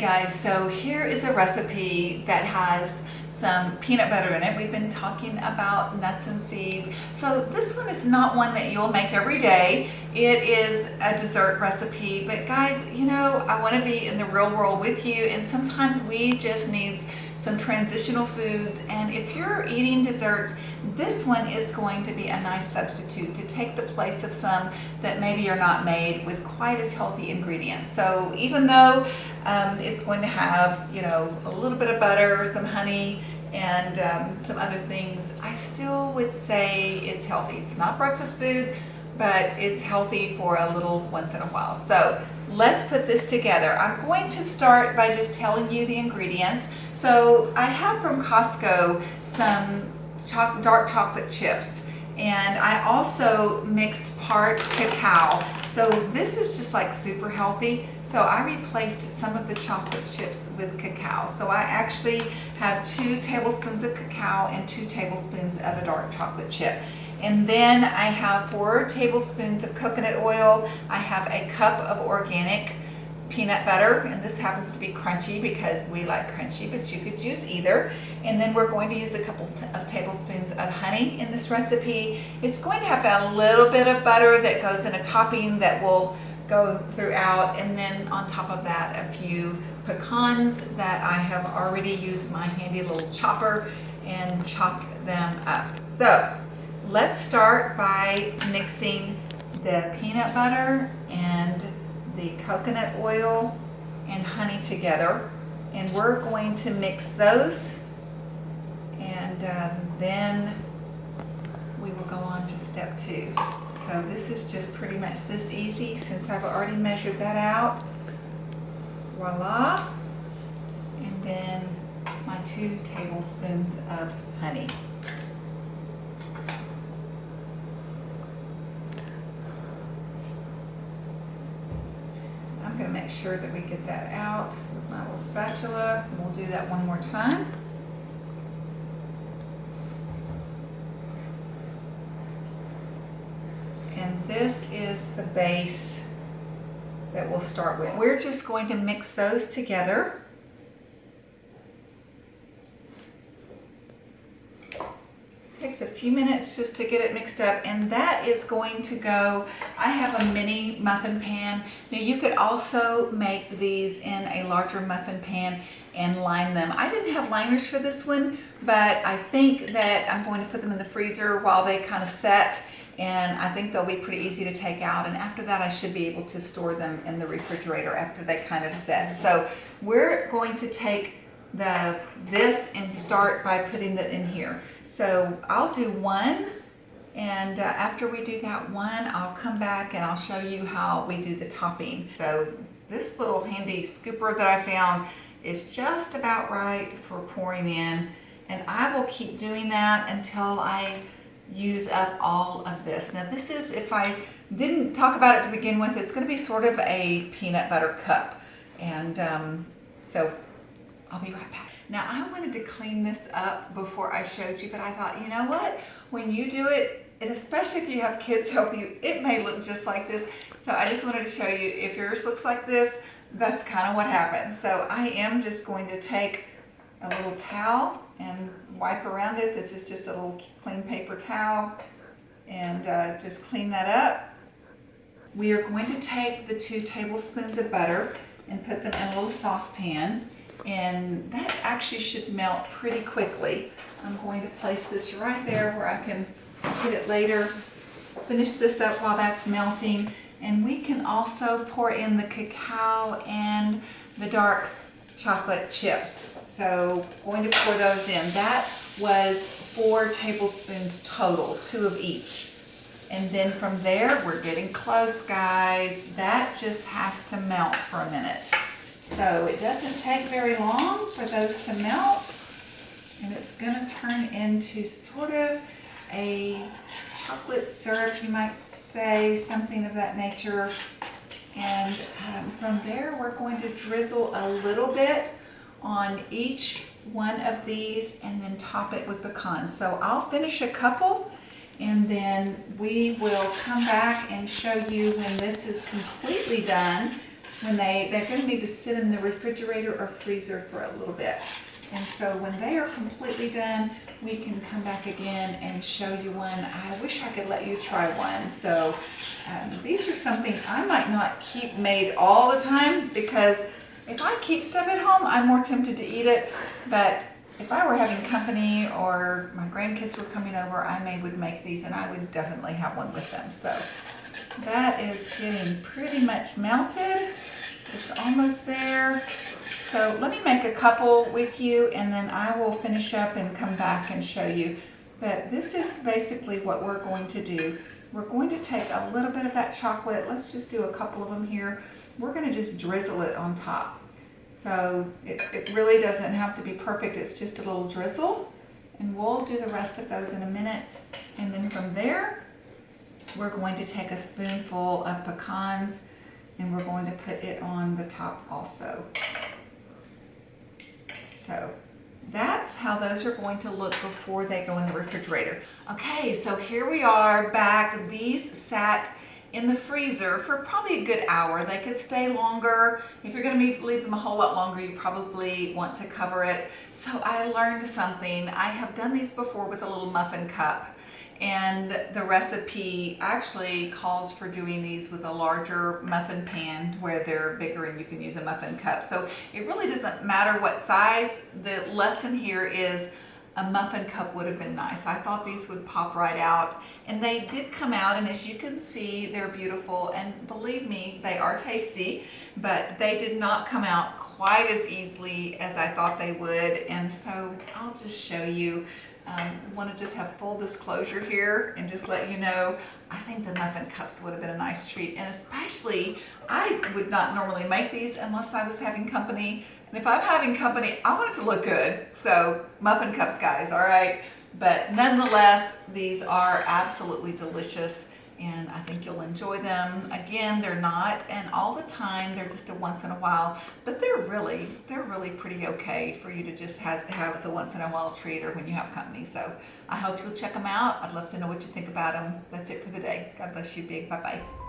guys, so here is a recipe that has some peanut butter in it. We've been talking about nuts and seeds. So this one is not one that you'll make every day. It is a dessert recipe, but guys, you know, I want to be in the real world with you, and sometimes we just need some transitional foods, and if you're eating desserts, this one is going to be a nice substitute to take the place of some that maybe are not made with quite as healthy ingredients. So even though it's going to have, you know, a little bit of butter, some honey, and some other things, I still would say it's healthy. It's not breakfast food, but it's healthy for a little once in a while. So let's put this together. I'm going to start by just telling you the ingredients. So I have from Costco some dark chocolate chips, and I also mixed part cacao. So this is just like super healthy. So I replaced some of the chocolate chips with cacao. So I actually have 2 tablespoons of cacao and 2 tablespoons of a dark chocolate chip. And then I have 4 tablespoons of coconut oil. I have a cup of organic peanut butter, and this happens to be crunchy because we like crunchy, but you could use either. And then we're going to use a couple of tablespoons of honey in this recipe. It's going to have a little bit of butter that goes in a topping that will go throughout, and then on top of that a few pecans that I have already used my handy little chopper and chopped them up. So let's start by mixing the peanut butter and the coconut oil and honey together, and we're going to mix those, and then we will go on to step 2. So this is just pretty much this easy since I've already measured that out. Voila. And then my 2 tablespoons of honey. I'm going to make sure that we get that out with my little spatula. We'll do that one more time. And this is the base that we'll start with. We're just going to mix those together. Takes a few minutes just to get it mixed up, and that is going to go, I have a mini muffin pan. Now you could also make these in a larger muffin pan and line them. I didn't have liners for this one, but I think that I'm going to put them in the freezer while they kind of set, and I think they'll be pretty easy to take out, and after that I should be able to store them in the refrigerator after they kind of set. So we're going to take this and start by putting it in here. So I'll do one, and after we do that one, I'll come back and I'll show you how we do the topping. So this little handy scooper that I found is just about right for pouring in, and I will keep doing that until I use up all of this. Now this is, if I didn't talk about it to begin with, it's going to be sort of a peanut butter cup, and so I'll be right back. Now I wanted to clean this up before I showed you, but I thought, you know what? When you do it, and especially if you have kids help you, it may look just like this. So I just wanted to show you, if yours looks like this, that's kind of what happens. So I am just going to take a little towel and wipe around it. This is just a little clean paper towel, and just clean that up. We are going to take the 2 tablespoons of butter and put them in a little saucepan. And that actually should melt pretty quickly. I'm going to place this right there where I can get it later. Finish this up while that's melting. And we can also pour in the cacao and the dark chocolate chips. So going to pour those in. That was 4 tablespoons total, 2 of each. And then from there, we're getting close, guys. That just has to melt for a minute. So it doesn't take very long for those to melt, and it's going to turn into sort of a chocolate syrup, you might say, something of that nature. And from there, we're going to drizzle a little bit on each one of these and then top it with pecans. So I'll finish a couple, and then we will come back and show you when this is completely done. when they're going to need to sit in the refrigerator or freezer for a little bit. And so when they are completely done, we can come back again and show you one. I wish I could let you try one. So these are something I might not keep made all the time, because if I keep stuff at home, I'm more tempted to eat it. But if I were having company or my grandkids were coming over, I would make these, and I would definitely have one with them. So that is getting pretty much melted. It's almost there. So let me make a couple with you, and then I will finish up and come back and show you. But this is basically what we're going to do. We're going to take a little bit of that chocolate. Let's just do a couple of them here. We're going to just drizzle it on top. So it really doesn't have to be perfect. It's just a little drizzle. And we'll do the rest of those in a minute. And then from there, we're going to take a spoonful of pecans, and we're going to put it on the top also. So that's how those are going to look before they go in the refrigerator. Okay, so here we are back. These sat in the freezer for probably a good hour. They could stay longer. If you're going to leave them a whole lot longer, you probably want to cover it. So I learned something. I have done these before with a little muffin cup. And the recipe actually calls for doing these with a larger muffin pan where they're bigger and you can use a muffin cup. So it really doesn't matter what size. The lesson here is a muffin cup would have been nice. I thought these would pop right out, and they did come out, and as you can see, they're beautiful, and believe me, they are tasty, but they did not come out quite as easily as I thought they would. And so I'll just show you. Want to just have full disclosure here and just let you know, I think the muffin cups would have been a nice treat, and especially I would not normally make these unless I was having company, and if I'm having company, I want it to look good. So muffin cups, guys, all right? But nonetheless, these are absolutely delicious, and I think you'll enjoy them. Again, they're not and all the time, they're just a once in a while, but they're really pretty okay for you to just have as a once in a while treat or when you have company. So I hope you'll check them out. I'd love to know what you think about them. That's it for the day. God bless you, big. Bye-bye.